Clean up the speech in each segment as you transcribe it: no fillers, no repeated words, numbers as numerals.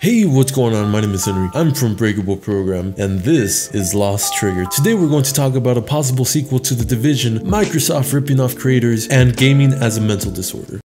Hey, what's going on? My name is Henry. I'm from Breakable Program, and this is Lost Trigger. Today we're going to talk about a possible sequel to The Division, Microsoft ripping off creators, and gaming as a mental disorder.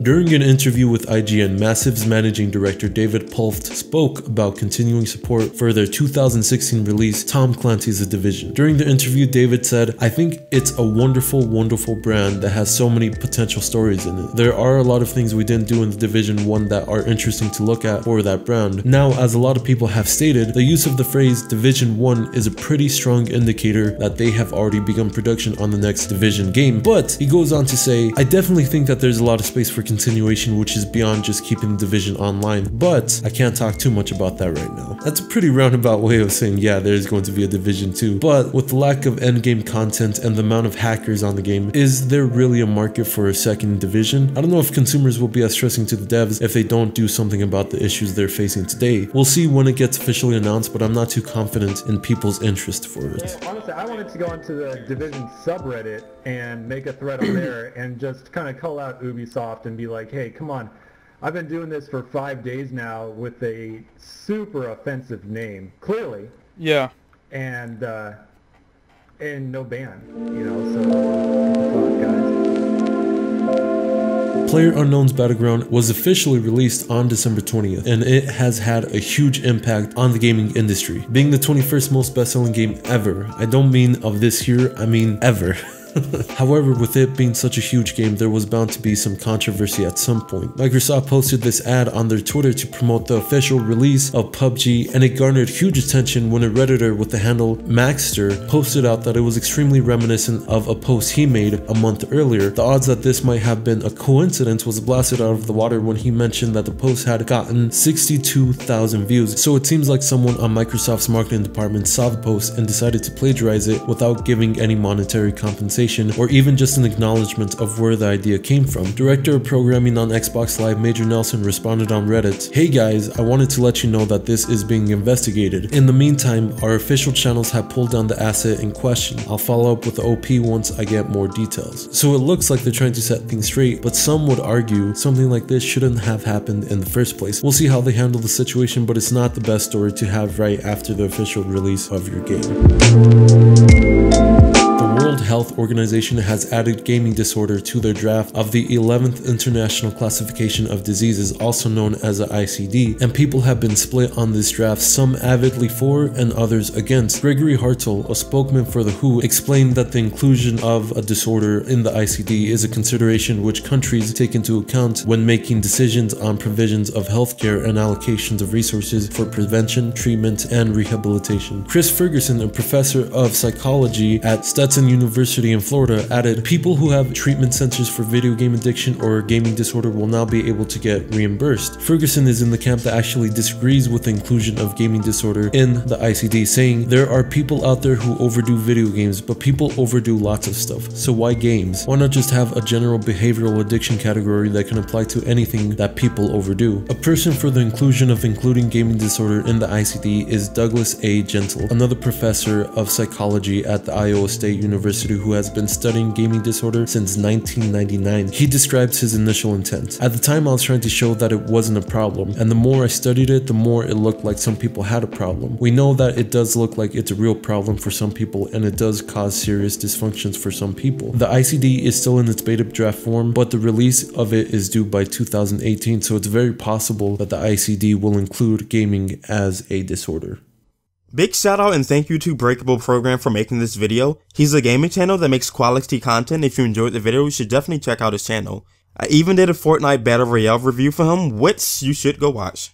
During an interview with IGN, Massive's managing director David Polfedt spoke about continuing support for their 2016 release, Tom Clancy's The Division. During the interview, David said, "I think it's a wonderful brand that has so many potential stories in it. There are a lot of things we didn't do in The Division 1 that are interesting to look at for that brand. Now, as a lot of people have stated, the use of the phrase Division 1 is a pretty strong indicator that they have already begun production on the next Division game." But he goes on to say, "I definitely think that there's a lot of space for continuation, which is beyond just keeping the Division online, but I can't talk too much about that right now." That's a pretty roundabout way of saying, yeah, there's going to be a Division 2, but with the lack of endgame content and the amount of hackers on the game, is there really a market for a second Division? I don't know if consumers will be as stressing to the devs if they don't do something about the issues they're facing today. We'll see when it gets officially announced, but I'm not too confident in people's interest for it. Yeah, honestly, I wanted to go into the Division subreddit and make a thread on there and just kind of call out Ubisoft and be like, hey, come on, I've been doing this for 5 days now with a super offensive name, clearly. Yeah. And no ban, you know, so what the fuck, guys. PlayerUnknown's Battleground was officially released on December 20th, and it has had a huge impact on the gaming industry, being the 21st most best-selling game ever. I don't mean of this year, I mean ever. However, with it being such a huge game, there was bound to be some controversy at some point. Microsoft posted this ad on their Twitter to promote the official release of Pubg, and it garnered huge attention when a Redditor with the handle Maxter posted out that it was extremely reminiscent of a post he made a month earlier. The odds that this might have been a coincidence was blasted out of the water when he mentioned that the post had gotten 62,000 views, so it seems like someone on Microsoft's marketing department saw the post and decided to plagiarize it without giving any monetary compensation or even just an acknowledgement of where the idea came from. Director of Programming on Xbox Live, Major Nelson, responded on Reddit, "Hey guys, I wanted to let you know that this is being investigated. In the meantime, our official channels have pulled down the asset in question. I'll follow up with the OP once I get more details." So it looks like they're trying to set things straight, but some would argue something like this shouldn't have happened in the first place. We'll see how they handle the situation, but it's not the best story to have right after the official release of your game. The World Health Organization has added gaming disorder to their draft of the 11th International Classification of Diseases, also known as the ICD, and people have been split on this draft, some avidly for and others against. Gregory Hartel, a spokesman for the WHO, explained that the inclusion of a disorder in the ICD is a consideration which countries take into account when making decisions on provisions of healthcare and allocations of resources for prevention, treatment, and rehabilitation. Chris Ferguson, a professor of psychology at Stetson University in Florida, added, "People who have treatment centers for video game addiction or gaming disorder will now be able to get reimbursed." Ferguson is in the camp that actually disagrees with the inclusion of gaming disorder in the ICD, saying, "There are people out there who overdo video games, but people overdo lots of stuff. So why games? Why not just have a general behavioral addiction category that can apply to anything that people overdo?" A person for the inclusion of including gaming disorder in the ICD is Douglas A. Gentle, another professor of psychology at the Iowa State University who has been studying gaming disorder since 1999. He describes his initial intent. "At the time, I was trying to show that it wasn't a problem, and the more I studied it, the more it looked like some people had a problem. We know that it does look like it's a real problem for some people, and it does cause serious dysfunctions for some people. The ICD is still in its beta draft form, but the release of it is due by 2018, so it's very possible that the ICD will include gaming as a disorder." Big shout out and thank you to Breakable Program for making this video. He's a gaming channel that makes quality content. If you enjoyed the video, you should definitely check out his channel. I even did a Fortnite Battle Royale review for him, which you should go watch.